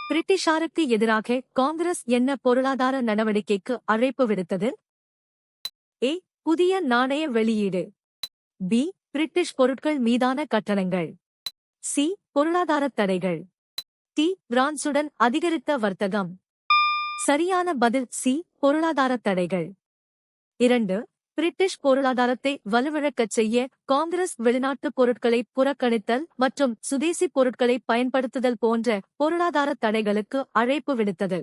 பிரிட்டிஷாருக்கு எதிராக காங்கிரஸ் என்ன பொருளாதார நடவடிக்கைக்கு அழைப்பு விடுத்தது? ஏ. புதிய நாணய வெளியீடு. பி. பிரிட்டிஷ் பொருட்கள் மீதான கட்டணங்கள். சி. பொருளாதார தடைகள். டி. பிரான்சுடன் அதிகரித்த வர்த்தகம். சரியான பதில் சி. பொருளாதார தடைகள். 2. பிரிட்டிஷ் பொருளாதாரத்தை வலுவிழக்கச் செய்ய காங்கிரஸ் வெளிநாட்டு பொருட்களை புறக்கணித்தல் மற்றும் சுதேசி பொருட்களை பயன்படுத்துதல் போன்ற பொருளாதார தடைகளுக்கு அழைப்பு விடுத்தது.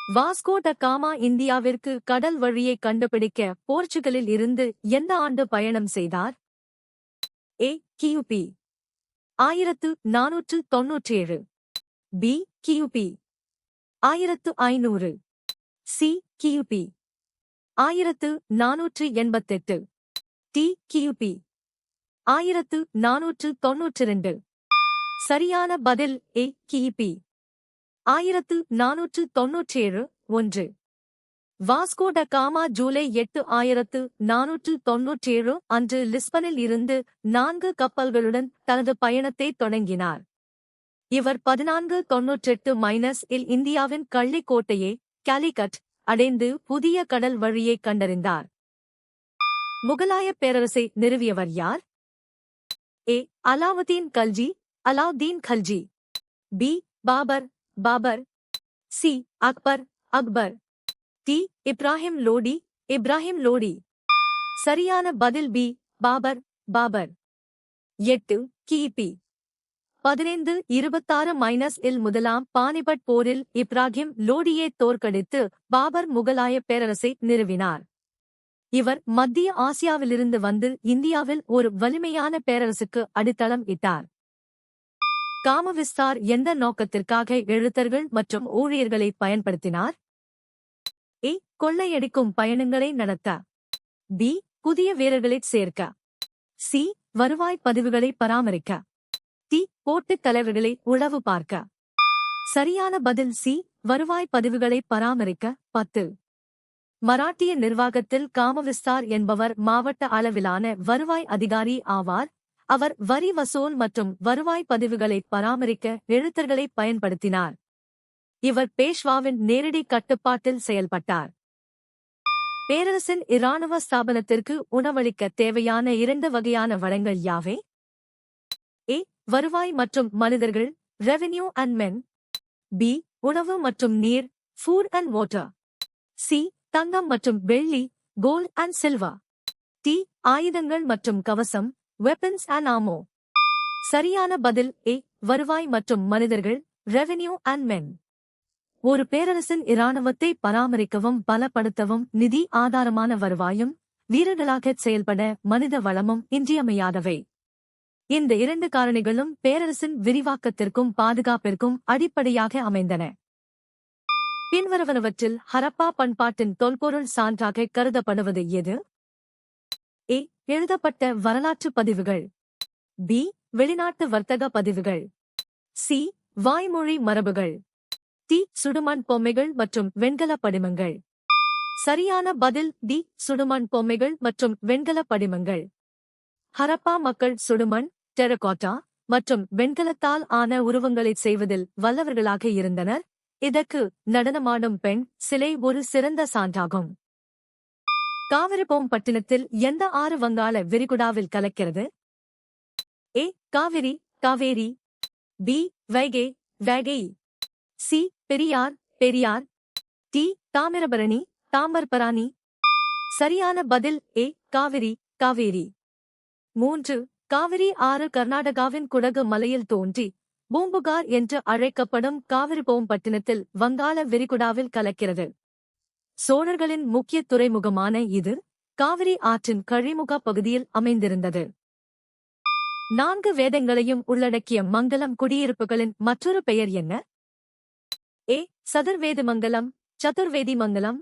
வாஸ்கோ ட காமா இந்தியாவிற்கு கடல் வழியை கண்டுபிடிக்க போர்ச்சுகலில் இருந்து எந்த ஆண்டு பயணம் செய்தார்? ஏ. கியூபி 1497. பி. கியூபி 1500. சி. கியூபி 1488. டி. கியூபி 1492. சரியான பதில் ஏ. கிபி 1497. 1. வாஸ்கோ ட காமா ஜூலை 8, 1497 அன்று லிஸ்பனில் இருந்து 4 கப்பல்களுடன் தனது பயணத்தை தொடங்கினார். இவர் 1498 இல் இந்தியாவின் கள்ளிக்கோட்டையை காலிகட் அடைந்து புதிய கடல் வழியை கண்டறிந்தார். முகலாயப் பேரரசை நிறுவியவர் யார்? A. Alauddin Khalji Alauddin Khalji. B. Babur Babur. C. Akbar Akbar. D. Ibrahim Lodi Ibrahim Lodi. சரியான பதில் பி. பாபர் பாபர். 8. கிபி 1526 இல் முதலாம் பானிபட் போரில் இப்ராஹிம் லோடியை தோற்கடித்து பாபர் முகலாயப் பேரரசை நிறுவினார். இவர் மத்திய ஆசியாவிலிருந்து வந்து இந்தியாவில் ஒரு வலிமையான பேரரசுக்கு அடித்தளம் இட்டார். காமவிஸ்தார் எந்த நோக்கத்திற்காக எழுத்தர்கள் மற்றும் ஊழியர்களை பயன்படுத்தினார்? ஏ. கொள்ளையடிக்கும் பயணங்களை நடத்த. பி. புதிய வீரர்களைச் சேர்க்க. சி. வருவாய் பதிவுகளை பராமரிக்க. டி. போட்டுத் தலைவர்களை உளவு பார்க்க. சரியான பதில் சி. வருவாய் பதிவுகளை பராமரிக்க. 10. மராட்டிய நிர்வாகத்தில் காமவிஸ்தார் என்பவர் மாவட்ட அளவிலான வருவாய் அதிகாரி ஆவார். அவர் வரி வசூல் மற்றும் வருவாய் பதிவுகளை பராமரிக்க எழுத்தர்களை பயன்படுத்தினார். இவர் பேஷ்வாவின் நேரடி கட்டுப்பாட்டில் செயல்பட்டார். பேரரசின் இராணுவ ஸ்தாபனத்திற்கு உணவளிக்க தேவையான 2 வகையான வளங்கள் யாவை? ஏ. வருவாய் மற்றும் மனிதர்கள் ரெவென்யூ அண்ட் மென். பி. உணவு மற்றும் நீர் ஃபுட் அண்ட் வாட்டர். சி. தங்கம் மற்றும் வெள்ளி கோல்ட் அண்ட் சில்வர். டி. ஆயுதங்கள் மற்றும் கவசம் வெப்பன்ஸ் அண்ட் ஆமோ. சரியான பதில் ஏ. வருவாய் மற்றும் மனிதர்கள் ரெவென்யூ அண்ட் மென். ஒரு பேரரசின் இராணுவத்தை பராமரிக்கவும் பலப்படுத்தவும் நிதி ஆதாரமான வருவாயும் வீரர்களாகச் செயல்பட மனித வளமும் இன்றியமையாதவை. இந்த 2 காரணிகளும் பேரரசின் விரிவாக்கத்திற்கும் பாதுகாப்பிற்கும் அடிப்படையாக அமைந்தன. பின்வருவனவற்றில் ஹரப்பா பண்பாட்டின் தொல்பொருள் சான்றாக கருதப்படுவது எது? ஏ. எழுதப்பட்ட வரலாற்று பதிவுகள். பி. வெளிநாட்டு வர்த்தக பதிவுகள். சி. வாய்மொழி மரபுகள். டி. சுடுமண் பொம்மைகள் மற்றும் வெண்கல படிமங்கள். சரியான பதில் டி. சுடுமண் பொம்மைகள் மற்றும் வெண்கல படிமங்கள். ஹரப்பா மக்கள் சுடுமண், டெரகோட்டா மற்றும் வெண்கலத்தால் ஆன உருவங்களைச் செய்வதில் வல்லவர்களாக இருந்தனர். இதற்கு நடனமாடும் பெண் சிலை ஒரு சிறந்த சான்றாகும். காவிரிப்பூம்பட்டினத்தில் எந்த ஆறு வங்காள விரிகுடாவில் கலக்கிறது? A. Kaveri Kaveri. B. Vaigai Vaigai. C. Periyar Periyar. D. Thamirabarani Thamirabarani. சரியான பதில் ஏ. காவிரி காவேரி. 3. காவிரி ஆறு கர்நாடகாவின் குடகு மலையில் தோன்றி பூம்புகார் என்று அழைக்கப்படும் காவிரிப்பூம்பட்டினத்தில் வங்காள விரிகுடாவில் கலக்கிறது. சோழர்களின் முக்கிய துறைமுகமான இது காவிரி ஆற்றின் கழிமுக பகுதியில் அமைந்திருந்தது. 4 வேதங்களையும் உள்ளடக்கிய மங்கலம் குடியிருப்புகளின் மற்றொரு பெயர் என்ன? A. Chaturvedimangalam Chaturvedimangalam.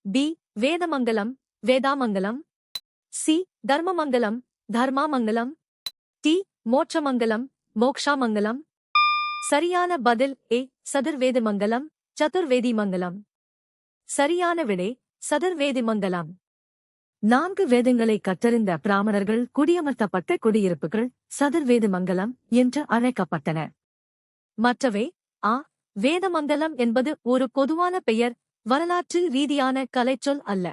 B. Vedamangalam Vedamangalam. C. Dharmamangalam Dharmamangalam. D. Mokshamangalam Mokshamangalam. சரியான பதில் ஏ. சதுர்வேதிமங்கலம் சதுர்வேதிமங்கலம். சரியான விடை சதுர்வேதிமங்கலம். 4 வேதங்களை கற்றறிந்த பிராமணர்கள் குடியமர்த்தப்பட்ட குடியிருப்புகள் சதுர்வேதிமங்கலம் என்று அழைக்கப்பட்டன. மற்றவை ஆ. வேதமங்கலம் என்பது ஒரு பொதுவான பெயர், வரலாற்று ரீதியான கலைச்சொல் அல்ல.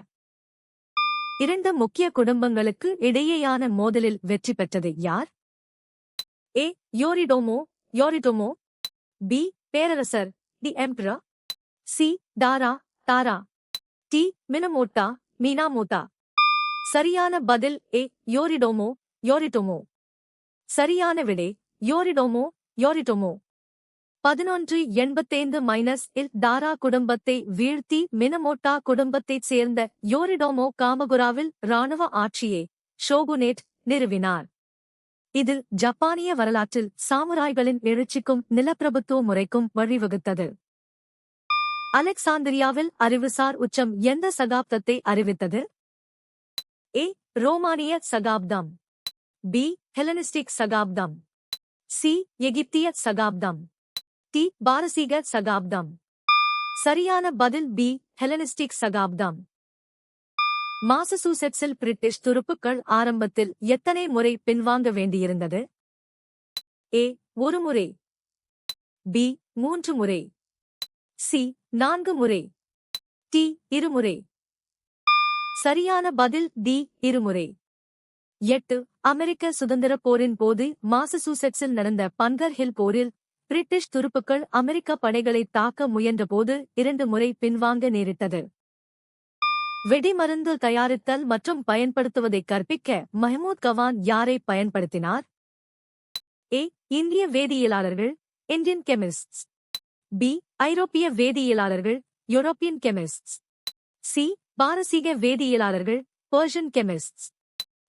இரண்டு முக்கிய குடும்பங்களுக்கு இடையேயான மோதலில் வெற்றி பெற்றது யார்? ஏ. Yoritomo Yoritomo. பி. பேரரசர் the emperor. C. Taira Taira. D. Minamoto Minamoto. சரியான பதில் ஏ. யோரிடோமோ யோரிடோமோ. சரியான விடை யோரிடோமோ யோரிடோமோ. 1185 இல் தாரா குடும்பத்தை வீழ்த்தி மினமோட்டா குடும்பத்தைச் சேர்ந்த யோரிடோமோ காமகுராவில் இராணுவ ஆட்சியை ஷோகுனேட் நிறுவினார். இது ஜப்பானிய வரலாற்றில் சாமுராய்களின் எழுச்சிக்கும் நிலப்பிரபுத்துவ முறைக்கும் வழிவகுத்தது. அலெக்சாந்திரியாவில் அறிவுசார் உச்சம் எந்த சகாப்தத்தை அறிவித்தது? ஏ. ரோமானிய சகாப்தம். பி. ஹெலனிஸ்டிக் சகாப்தம். சி. எகிப்திய சகாப்தம். டி. பாரசீக சகாப்தம். சரியான பதில் பி. ஹெலனிஸ்டிக் சகாப்தம். மாசசூசெட்ஸில் பிரிட்டிஷ் துருப்புக்கள் ஆரம்பத்தில் எத்தனை முறை பின்வாங்க வேண்டியிருந்தது? ஏ. ஒரு முறை. பி. 3 முறை. சி. 4 முறை. டி. 2 முறை. சரியான பதில் டி. 2 முறை. 8. அமெரிக்க சுதந்திரப் போரின் போது மாசசூசெட்ஸில் நடந்த பங்கர் ஹில் போரில் பிரிட்டிஷ் துருப்புக்கள் அமெரிக்க படைகளை தாக்க முயன்றபோது 2 முறை பின்வாங்க நேரிட்டது. வெடிமருந்து தயாரித்தல் மற்றும் பயன்படுத்துவதை கற்பிக்க மஹ்மூத் கவான் யாரை பயன்படுத்தினார்? ஏ. இந்திய வேதியியலாளர்கள் இந்தியன் கெமிஸ்ட்ஸ். பி. ஐரோப்பிய வேதியியலாளர்கள் யூரோப்பியன் கெமிஸ்ட்ஸ். சி. பாரசீக வேதியியலாளர்கள் பெர்ஷியன் கெமிஸ்ட்ஸ்.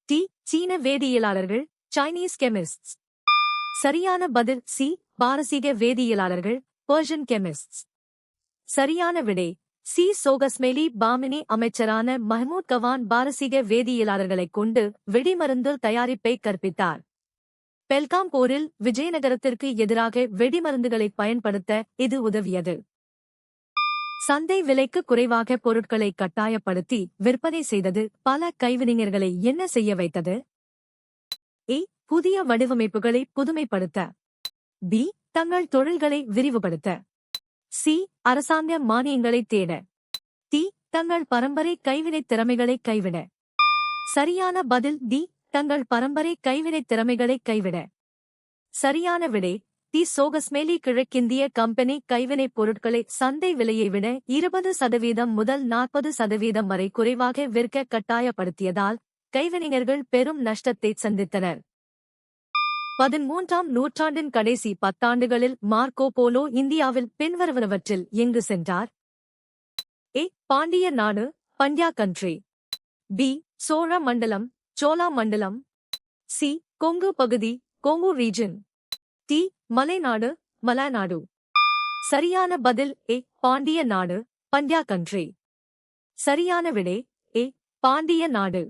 டி. சீன வேதியியலாளர்கள் சைனீஸ் கெமிஸ்ட்ஸ். சரியான பதில் சி. பாரசீக வேதியியலாளர்கள் பெர்ஷியன் கெமிஸ்ட்ஸ். சரியான விடை சி. சோகஸ்மேலி பாமினி. அமைச்சரான மஹ்மூத் கவான் பாரசீக வேதியியலாளர்களைக் கொண்டு வெடிமருந்து தயாரிப்பை கற்பித்தார். பெல்காம் போரில் விஜயநகரத்திற்கு எதிராக வெடிமருந்துகளை பயன்படுத்த இது உதவியது. சந்தை விலைக்கு குறைவாக பொருட்களை கட்டாயப்படுத்தி விற்பனை செய்தது பல கைவினைஞர்களை என்ன செய்ய வைத்தது? ஏ. புதிய வடிவமைப்புகளை புதுமைப்படுத்த. பி. தங்கள் தொழில்களை விரிவுபடுத்த. சி. அரசாங்க மானியங்களை தேட. டி. தங்கள் பரம்பரை கைவினைத் திறமைகளை கைவிட. சரியான பதில் டி. தங்கள் பரம்பரை கைவினைத் திறமைகளை கைவிட. சரியான விடை டி. சோகஸ்மேலி. கிழக்கிந்திய கம்பெனி கைவினைப் பொருட்களை சந்தை விலையை விட 20% முதல் 40% வரை குறைவாக விற்க கட்டாயப்படுத்தியதால் கைவினைஞர்கள் பெரும் நஷ்டத்தை சந்தித்தனர். 13ஆம் நூற்றாண்டின் கடைசி 10 ஆண்டுகளில் மார்க்கோ போலோ இந்தியாவில் பின்வருவனவற்றில் எங்கு சென்றார்? ஏ. பாண்டிய நாடு பண்ட்யா கண்ட்ரி. பி. சோழ மண்டலம் சோலா மண்டலம். சி. கொங்கு பகுதி கொங்கு ரீஜன். டி. மலைநாடு மலைநாடு. சரியான பதில் ஏ. பாண்டிய நாடு பண்ட்யா கண்ட்ரி. சரியான விடை ஏ. பாண்டிய நாடு.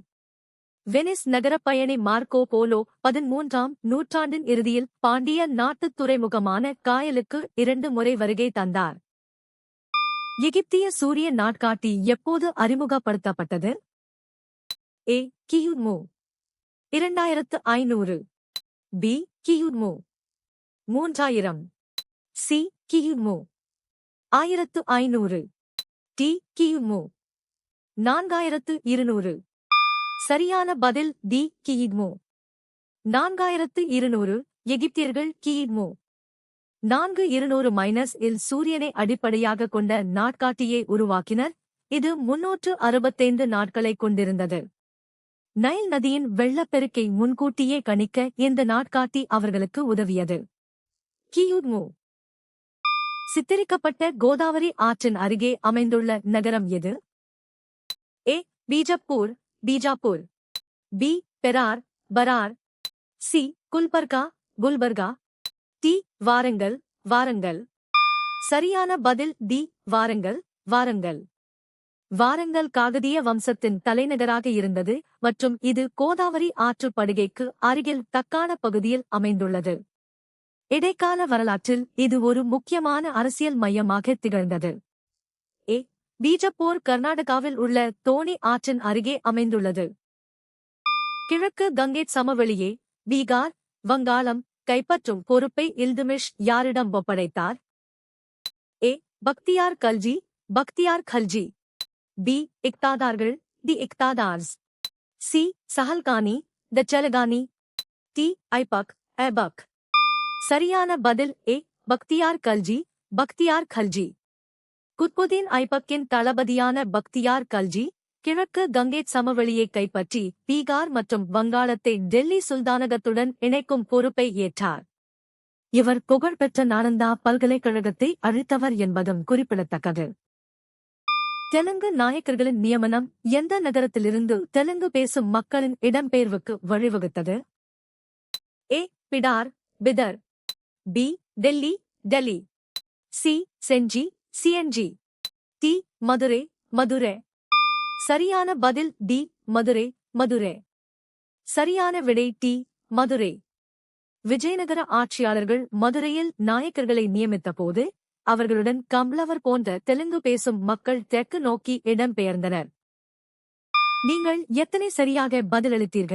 வெனிஸ் நகரப் பயணி மார்க்கோ போலோ 13ஆம் நூற்றாண்டின் இறுதியில் பாண்டிய நாட்டுத் துறைமுகமான காயலுக்கு 2 முறை வருகை தந்தார். எகிப்திய சூரிய நாட்காட்டி எப்போது அறிமுகப்படுத்தப்பட்டது? ஏ. கியுமு 2500. பி. கியுமு 3000. சி. கியுமு 1500. டி. கியுமு 4200. சரியான பதில் டி. கியுமு 4200. எகிப்தியர்கள் கியுமு 4200 இல் சூரியனை அடிப்படையாக கொண்ட நாட்காட்டியை உருவாக்கினர். இது 365 நாட்களைக் கொண்டிருந்தது. நைல் நதியின் வெள்ளப்பெருக்கை முன்கூட்டியே கணிக்க இந்த நாட்காட்டி அவர்களுக்கு உதவியது. கியுமு. சித்தரிக்கப்பட்ட கோதாவரி ஆற்றின் அருகே அமைந்துள்ள நகரம் எது? ஏ. Bijapur Bijapur. B. Berar பரார். C. Gulbarga Gulbarga. D. Warangal Warangal. சரியான பதில் டி. வாரங்கல் வாரங்கல். வாரங்கல் காகதிய வம்சத்தின் தலைநகராக இருந்தது மற்றும் இது கோதாவரி ஆற்றுப் படுகைக்கு அருகில் தக்கான பகுதியில் அமைந்துள்ளது. இடைக்கால வரலாற்றில் இது ஒரு முக்கியமான அரசியல் மையமாக திகழ்ந்தது. ஏ. பீஜப்பூர் கர்நாடகாவில் உள்ள தோணி ஆற்றின் அருகே அமைந்துள்ளது. கிழக்கு கங்கேட் சமவெளியை பீகார் வங்காளம் கைப்பற்றும் பொறுப்பை இல்துமிஷ் யாரிடம் ஒப்படைத்தார்? பக்தியார் கல்ஜி, பக்தியார் கல்ஜி. பி. இக்தாதார்கள், தி இக்தாதார்ஸ். சி. சஹல்கானி, த செலகானி. டி. ஐபக், ஐபக். சரியான பதில் ஏ. பக்தியார் கல்ஜி, பக்தியார் கல்ஜி. குத்புதீன் ஐபக்கின் தளபதியான பக்தியார் கல்ஜி கிழக்கு கங்கேட் சமவெளியை கைப்பற்றி பீகார் மற்றும் வங்காளத்தை டெல்லி சுல்தானகத்துடன் இணைக்கும் பொறுப்பை ஏற்றார். இவர் புகழ்பெற்ற நாலந்தா பல்கலைக்கழகத்தை அழித்தவர் என்பதும் குறிப்பிடத்தக்கது. தெலுங்கு நாயக்கர்களின் நியமனம் எந்த நகரத்திலிருந்து தெலுங்கு பேசும் மக்களின் இடம்பெயர்வுக்கு வழிவகுத்தது? ஏ. பிடார், பிதர். பி. டெல்லி, டெல்லி. சி. செஞ்சி, சிஎன்ஜி. டி. மதுரை, மதுரை. சரியான பதில் டி. மதுரை, மதுரை. சரியான விடை டி. மதுரை. விஜயநகர ஆட்சியாளர்கள் மதுரையில் நாயக்கர்களை நியமித்தபோது அவர்களுடன் கம்ளவர் போன்ற தெலுங்கு பேசும் மக்கள் தெற்கு நோக்கி இடம்பெயர்ந்தனர். நீங்கள் எத்தனை சரியாக பதிலளித்தீர்கள்?